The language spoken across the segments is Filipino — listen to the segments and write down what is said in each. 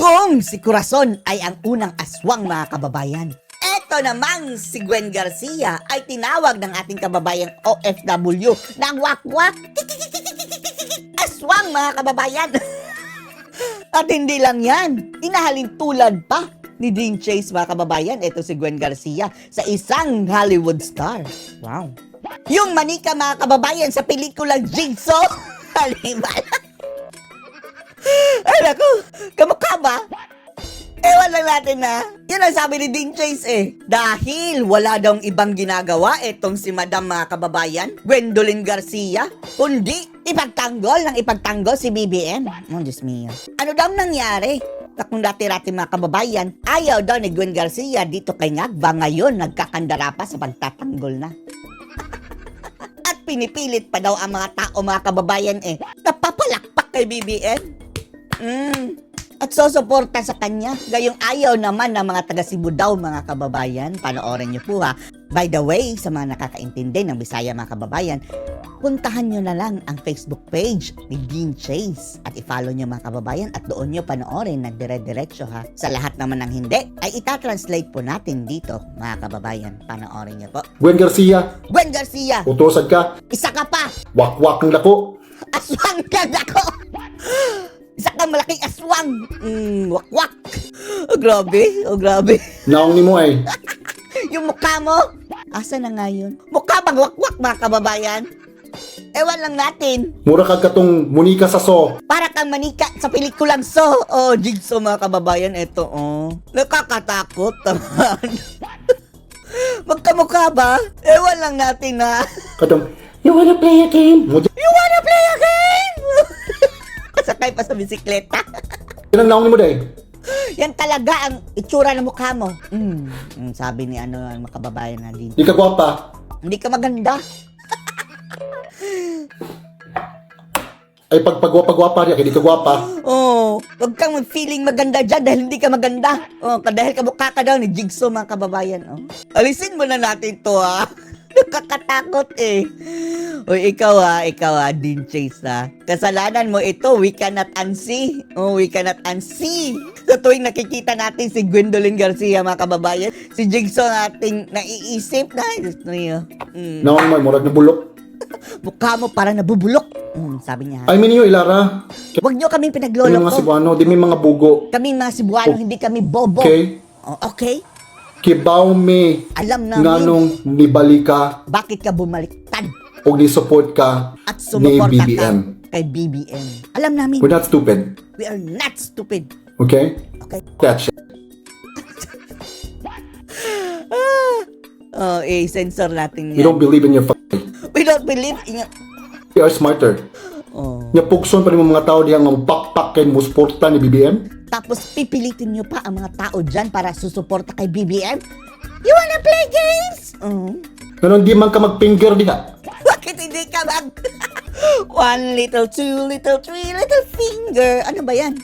Kung si Corazon ay ang unang aswang mga kababayan, eto namang si Gwen Garcia ay tinawag ng ating kababayang OFW ng wakwak aswang mga kababayan. At hindi lang yan, inahalin tulad pa ni Dean Chase mga kababayan, eto si Gwen Garcia sa isang Hollywood star. Wow. Yung manika mga kababayan sa pelikulang Jigsaw. Halibala. Ay naku, kamukha ba? Ewan lang natin na. Yun ang sabi ni Dean Chase Dahil wala daw ibang ginagawa etong si Madam mga kababayan, Gwendolyn Garcia, kundi ipagtanggol si BBM. Oh, Diyos mio. Ano daw nangyari? Kung dati-rati mga kababayan, ayaw daw ni Gwen Garcia dito kay Ngagba, ngayon nagkakandara pa sa pagtatanggol na. At pinipilit pa daw ang mga tao mga kababayan napapalakpak kay BBM. At susuporta sa kanya. Gayong ayaw naman ng mga taga Cebu daw mga kababayan. Panoorin niyo po ha. By the way, sa mga nakakaintindi ng Bisaya mga kababayan, puntahan nyo na lang ang Facebook page ni Dean Chase at i-follow nyo mga kababayan at doon nyo panoorin ng dire-diretso ha. Sa lahat naman ng hindi, ay itatranslate po natin dito mga kababayan. Panoorin nyo po. Gwen Garcia, Gwen Garcia, utosan ka, isa ka pa, wakwak ng lako. aswang ka ako. Isa kang malaking aswang. Wakwak. Oh, grabe. Naong ni mo Yung mukha mo, asa na nga yun? Mukha bang wakwak mga kababayan? Ewan lang natin. Mura ka katong Monica sa so. Para kang manika sa pelikulang So. Oh, Jigsaw mga kababayan, eto nakakatakot naman. Magkamukha ba? Ewan lang natin na. Katong, you wanna play a game? You wanna play a game? Sakay pa sa bisikleta. Yan ang naong ni mo day. Yan talaga ang itsura ng mukha mo. Sabi ni ang mga kababayan na din. Di ka gwapa. Hindi ka maganda. Ay pagpagwapa-gwapa niya, hindi ka gwapa. Huwag kang feeling maganda dyan dahil hindi ka maganda. Dahil kamukha ka daw ni Jigsaw mga kababayan. Alisin mo na natin to ha. Nakakatakot Uy, ikaw Dean Chase Kasalanan mo ito, we cannot unsee. We cannot unsee. Sa tuwing nakikita natin si Gwendolyn Garcia mga kababayan, si Jigsaw ang ating naiisip na. Naong mo, murag na bulok. Mukha mo parang nabubulok. Sabi niya. I mean nyo, Ilara. Huwag nyo kaming Kami pinaglolo mga ko. Cebuano, di may mga bugo. Kami mga Cebuano, hindi kami bobo. Okay? Okay? Kibaw me Alam namin nganong nibalika bakit ka bumaliktad o ni-support ka at ni sumuporta BBM. ka kay BBM. Alam namin, We're not stupid. we are not stupid. Okay? Okay? That's it. Censor natin We yan. don't believe in your fucking. We don't believe in We are smarter. Nga pukson pa rin mga tao diya nga pakpak kay musuporta ni BBM. Tapos pipilitin nyo pa ang mga tao dyan para susuporta kay BBM? You wanna play games? Ganon di man ka mag-finger diha. Bakit hindi ka mag... One little, two little, three little finger. Ano ba yan?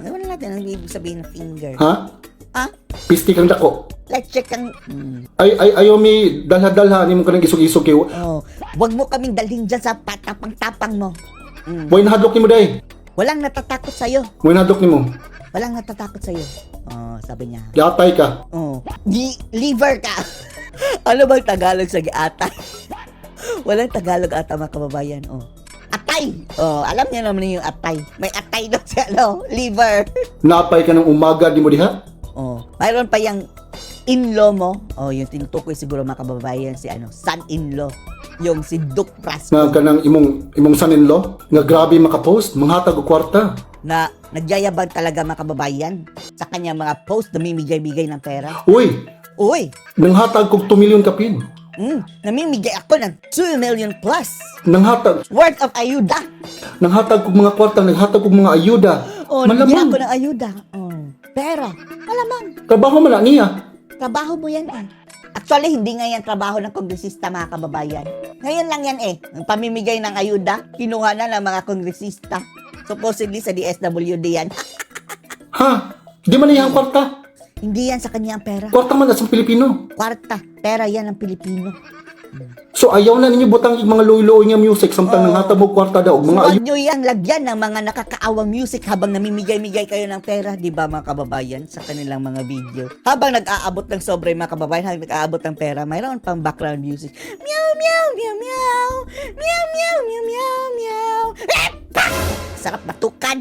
Ewan na natin ang ibig sabihin ng finger. Ha? Ha? Pisti kang dako. Let's check ang... Ayaw mi dalha-dalha ni mo kanang isog-isog kay. Wag mo kaming dalhin dyan sa patapang-tapang mo. Way nahadlok ni mo day. Walang natatakot sa'yo. Way nahadlok ni mo. Walang natatakot sa'yo. Sabi niya. Giatay ka. Liver ka. Ano bang Tagalog sa giatay? Walang Tagalog ata mga kababayan. Atay. Alam niyo naman yung atay. May atay daw siya, liver. Napay ka ng umaga di mo diha. Mayroon pa yung in-law mo. Yung tinutukoy siguro mga kababayan si son-in-law. Yung si Duke Rasco. Nga kanang imong son-in-law nga grabe makapost, manghatag og kwarta. Na nagyayabang talaga mga kababayan sa kanya mga post, namimigay-bigay ng pera. Uy, nanghatag kog 2 million kapin. Namimigay ako ng 2 million plus Nanghatag worth of ayuda. nanghatag kog mga kwarta, nanghatag kog mga ayuda. Nagyan Malamang ako ng ayuda. Pera. Malamang. trabaho man na niya. Trabaho mo yan Actually, hindi nga yan trabaho ng kongresista mga kababayan. Ngayon lang yan Ang pamimigay ng ayuda, kinuha na ng mga kongresista. Supposedly sa DSWD yan. Ha? Di man niya ang kwarta. Hindi yan sa kanya ang pera. Kwarta man na sa Pilipino. Kwarta. Pera yan ng Pilipino. So ayaw na ninyo butang yung mga loy-loy nga music samtang nang hatag mo kwarta daw So, mga huwag nyo yang lagyan ng mga nakakaawang music habang namimigay-migay kayo ng pera, di ba mga kababayan, sa kanilang mga video. Habang nag-aabot ng sobre mga kababayan, habang nag-aabot ng pera, mayroon pang background music. Meow, meow, meow, meow. Meow, meow, meow, meow, meow. Eh, pak! Sarap batukan.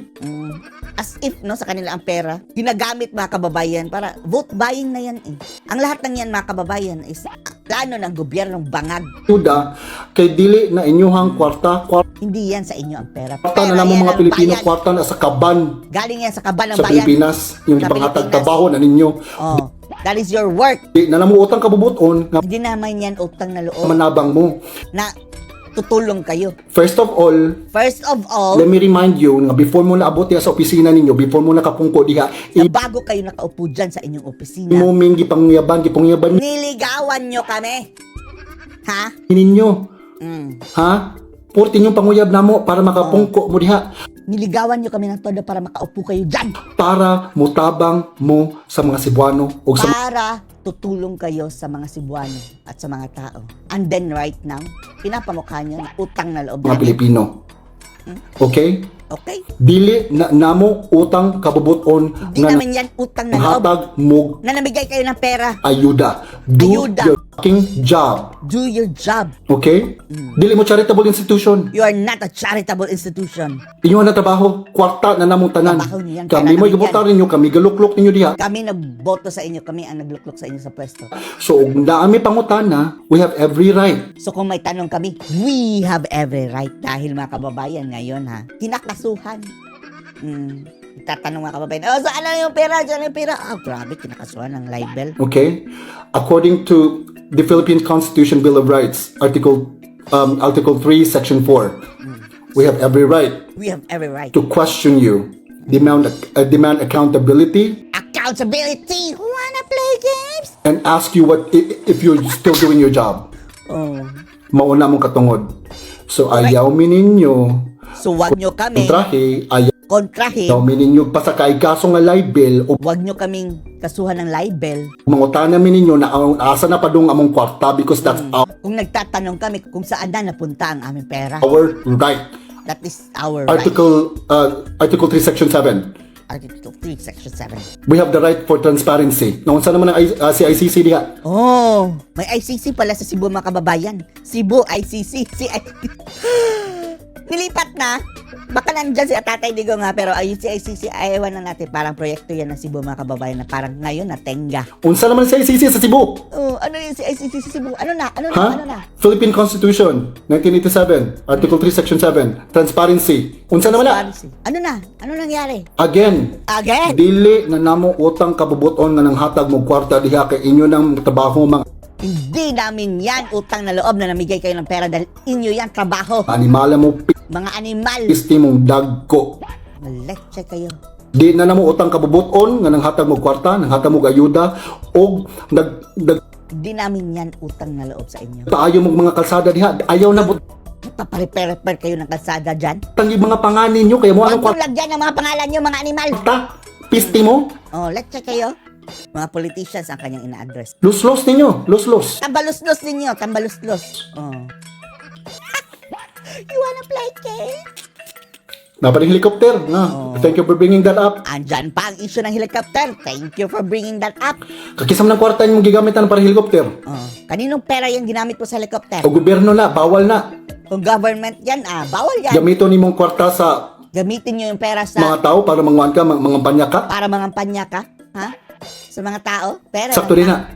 As if, no, sa kanila ang pera, ginagamit mga kababayan para vote buying na yan eh. Ang lahat ng yan mga kababayan is plano ng gobyernong bangag. ayuda kay dili na inyuhang kwarta Hindi yan sa inyo ang pera. na Pera namang yan mga ang Pilipino bayan. kwarta na sa kaban Galing yan sa kaban ng sa bayan. Pilipinas yung Sa ipangatag Pilipinas. trabaho na ninyo Oh, that is your work. di na namo utang kabubuton nga Hindi naman yan utang na loob manabang mo. na tutulong kayo. First of all, First of all, let me remind you nga before mo naabot diha sa opisina ninyo, before mo nakapungko diha, na bago kayo nakaupo dyan sa inyong opisina, mo ming gipangyaban niligawan nyo kami. Ha? ninyo. Mm. Ha? Purti yung panguyab namo para makapungko mo diha Niligawan nyo kami ng todo para makaupo kayo dyan. para mutabang mo sa mga Cebuano o sa Para tutulong kayo sa mga Cebuano at sa mga tao. And then right now, pinapamukha nyo na utang na loob mga namin. Pilipino. Okay? Okay? Dili na namo utang kabubuton Hindi nga namin yan utang na loob. hatag mo Na namigay kayo ng pera. ayuda. Do Ayuda. your fucking job. Do your job. Okay? Dili mo charitable institution. You are not a charitable institution. Inyo na trabaho, kwarta na namong tanan. Trabaho niyan, Kami kailangan mo yan. gibotar ninyo, kami galuklok ninyo diha. Kami nagboto sa inyo. Kami ang nagluklok sa inyo sa pwesto. So, ug naami pangutana, we have every right. So kung may tanong kami, we have every right. Dahil mga kababayan ngayon ha, kinakasuhan. Tatanong mga kababayan, oh, saan na yung pera? Saan na yung pera? Ah, grabe, kinakasuhan ng libel. Okay? According to the Philippine Constitution Bill of Rights, Article 3, Section 4, we have every right We have every right. to question you, demand accountability, Accountability! Wanna play games? and ask you if you're still doing your job. Oh. Mauna mong katungod. So, ayaw mi ninyo So wag nyo kami kontrahe, ayaw kontrahin. mi ninyo pasakay kaso nga libel o Wag nyo kaming kasuhan ng libel. mangutana mi ninyo na ang asa na padung among kwarta because that's Kung nagtatanong kami kung saan na napunta ang aming pera. our right. That is our right. Article 3, Section 7. Article 3, Section 7. We have the right for transparency. Naun sa naman ang si ICC diha. Oh, may ICC pala sa Cebu mga kababayan. Cebu ICC, Nilipat na. Baka nandyan si Tatay Digo nga, pero ayun si ICC, ayawan na natin. Parang proyekto yan ng Cebu mga kababayan na parang ngayon natenga. Unsa naman si ICC sa Cebu? Oh, ano yun si ICC sa Cebu? Ano na? Ha? Philippine Constitution, 1987, Article 3, Section 7, transparency. Unsa naman na? Ano na? Ano nangyari? Again, Again? dili na namo utang kabubuton nga nang hatag mo kwarta diha kay inyo nang trabaho mga Hindi namin yan utang na loob na namigay kayo ng pera dahil inyo yan trabaho. animala mo Mga animal. pisti mong dagko. Maletche kayo. Di na namo utang kabubuton nga nang hatag mo kwarta, nang hatag mo ayuda og Hindi namin yan utang na loob sa inyo. paayo mo mga kalsada diha. Ayaw na Paparepair kayo ng kalsada dyan. butang yung mga panganin nyo kaya mo Huwag anong mong lagyan ng mga pangalan nyo, mga animal. kwarta. Pisti mo. Oh, let's check kayo. Mga politicians ang kanyang ina-address. Los ninyo. Los. Tambaluslos ninyo, tambaluslos. Oh. You wanna play game? Napaling helicopter. Thank you for bringing that up. Andyan pa ang issue ng helicopter. Thank you for bringing that up. Kakisam ng kwarta yung gigamitan para helicopter. Oh. Kaninong pera yung ginamit mo sa helicopter? O gobyerno na, bawal na. Kung government yan, bawal yan. Gamito ni mong kwarta sa Gamitin nyo yung pera sa mga tao para manguan ka, mga panya ka. para mangampanya ka. Ha? Sa mga tao? Pera Sakto lang, rin ha? na.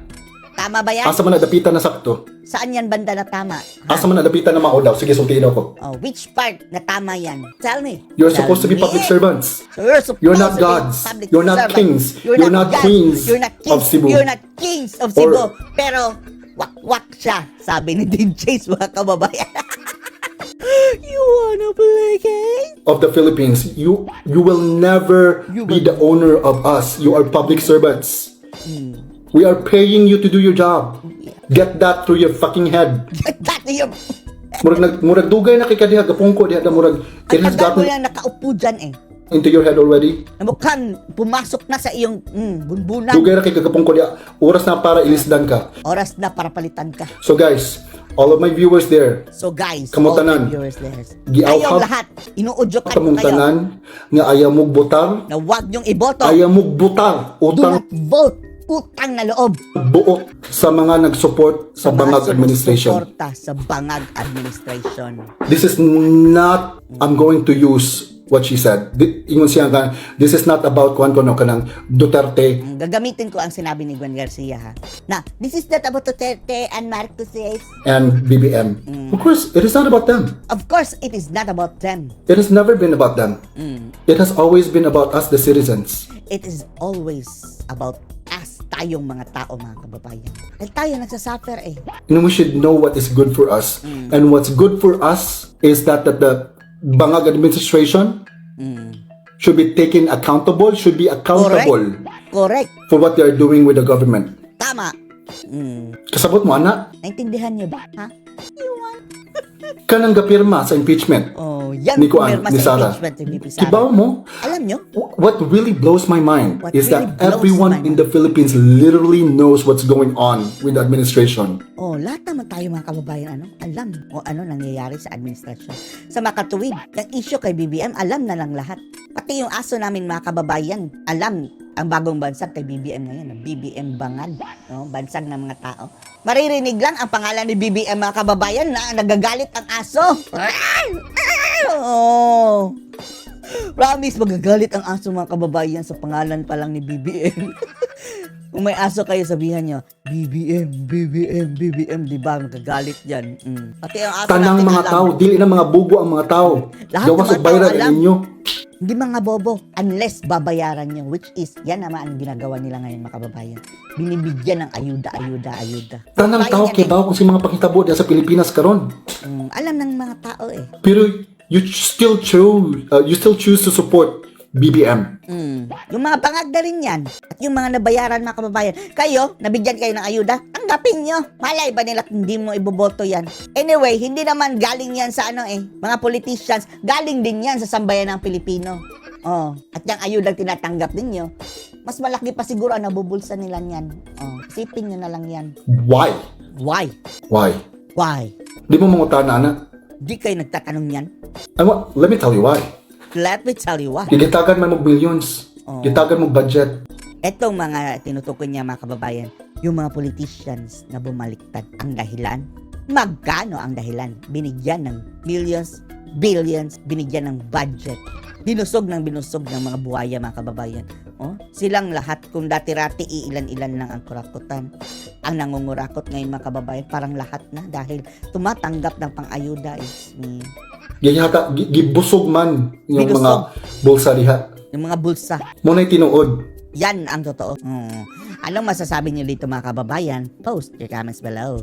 Tama ba yan? Asa man nadapitan na sakto. Saan yan banda na tama? Ha? Asa man nadapitan na mao daw. Sige, sultiin ako. Oh, which part na tama yan? Tell me. You're Tell supposed to be me. public servants. So you're supposed You're not to be gods. public You're not servant. kings. You're not gods. queens You're not kings of Cebu. You're not kings of Cebu. Pero wak-wak siya, sabi ni Dean Chase, mga kababayan. You wanna play game? Of the Philippines, you will never be the owner of us. You are public servants. We are paying you to do your job. Get that through your fucking head. That yung... Murag dugay na kay kadiha gapungko diha da murag it Ang has tagal mo gotten lang nakaupo dyan eh. into your head already? Na mukhang pumasok na sa iyong bunbunan. Dugay ra kay kagapong kulya. Oras na para ilisdan ka. Oras na para palitan ka. So guys, all of my viewers there, So guys, Kamo all the tanan. viewers there, Giawhap kayong lahat, inuudyokan ko kamong kayo tanan nga ayaw mo butar, na huwag niyong iboto. ayaw mo butar Do utang not vote. Utang na loob. buot sa mga nag-support sa Bangag administration. Sumusuporta sa Bangag administration. This is not, I'm going to use what she said. Ingon siya nga, this is not about kuan kono kanang Duterte Gagamitin ko ang sinabi ni Gwen Garcia ha. Na, this is not about Duterte and Marcoses. and BBM. Of course, it is not about them. Of course, it is not about them. It has never been about them. It has always been about us, the citizens. It is always about us, tayong mga tao, mga kababayan. Dahil tayo nagsasuffer eh. And we should know what is good for us. And what's good for us is that the Bangag administration should be taken accountable, should be accountable Correct. for what they are doing with the government. Tama. Kasabot mo, ana, Naintindihan niyo ba? Ha? kanang gapirma sa impeachment. Oh, yan Ni Kuan, pumirma ni sa Sara. impeachment ni Sara. Kibaw mo, Alam niyo? what really blows my mind What is really that blows everyone my in the Philippines literally knows what's going on with the administration. Oh, lahat naman tayo mga kababayan, alam o ano nangyayari sa administrasyon. Sa makatuwid, ang issue kay BBM, alam na lang lahat. Pati yung aso namin mga kababayan, alam ang bagong bansag kay BBM ngayon, BBM Bangag, no? Bansag ng mga tao. Maririnig lang ang pangalan ni BBM mga kababayan na nagagalit ang aso. Oh. Promise, magagalit ang aso mga kababayan sa pangalan pa lang ni BBM. Kung may aso kayo, sabihan nyo, BBM, BBM, BBM, di ba? Magagalit yan. Pati ang aso Tanang natin mga alam. tao, dili na mga bugo ang mga tao. Lahat Gawa ng sa mga tao bayran alam. ninyo. Hindi mga bobo, unless babayaran nyo, which is, yan naman ang ginagawa nila ngayon mga kababayan. Binibigyan ng ayuda. Tanang Bayan tao yan kibaw kung si mga pakitabo diya sa Pilipinas karon. Alam ng mga tao eh. Pero you still choose to support BBM. Yung mga bangag na rin yan. At yung mga nabayaran mga kababayan. Kayo, nabigyan kayo ng ayuda, tanggapin nyo. Malay ba nila hindi mo iboboto yan? Anyway, hindi naman galing yan sa mga politicians. Galing din yan sa sambayan ng Pilipino. Oh, at yung ayudang tinatanggap ninyo, mas malaki pa siguro ang nabubulsa nila yan. Oh, isipin nyo na lang yan. Why? Why? Why? Why? Di mo mangutana na. Di kayo nagtatanong yan? Let me tell you why. Let me tell you why. Gitagan man mo billions. Gitagan mo budget. Etong mga tinutukoy niya mga kababayan, yung mga politicians na bumaliktad ang dahilan. Magkano ang dahilan? Binigyan ng millions, billions, binigyan ng budget. Binusog ng mga buhaya mga kababayan. Oh, silang lahat, kung dati-rati iilan-ilan lang ang kurakutan. Ang nangungurakot ngayon mga kababayan, parang lahat na dahil tumatanggap ng pang-ayuda is me. Gihata gibusog man yung Binusog. mga bulsa diha. Yung mga bulsa. Mo na tinuod. Yan ang totoo. Anong masasabi niyo dito mga kababayan? Post your comments below.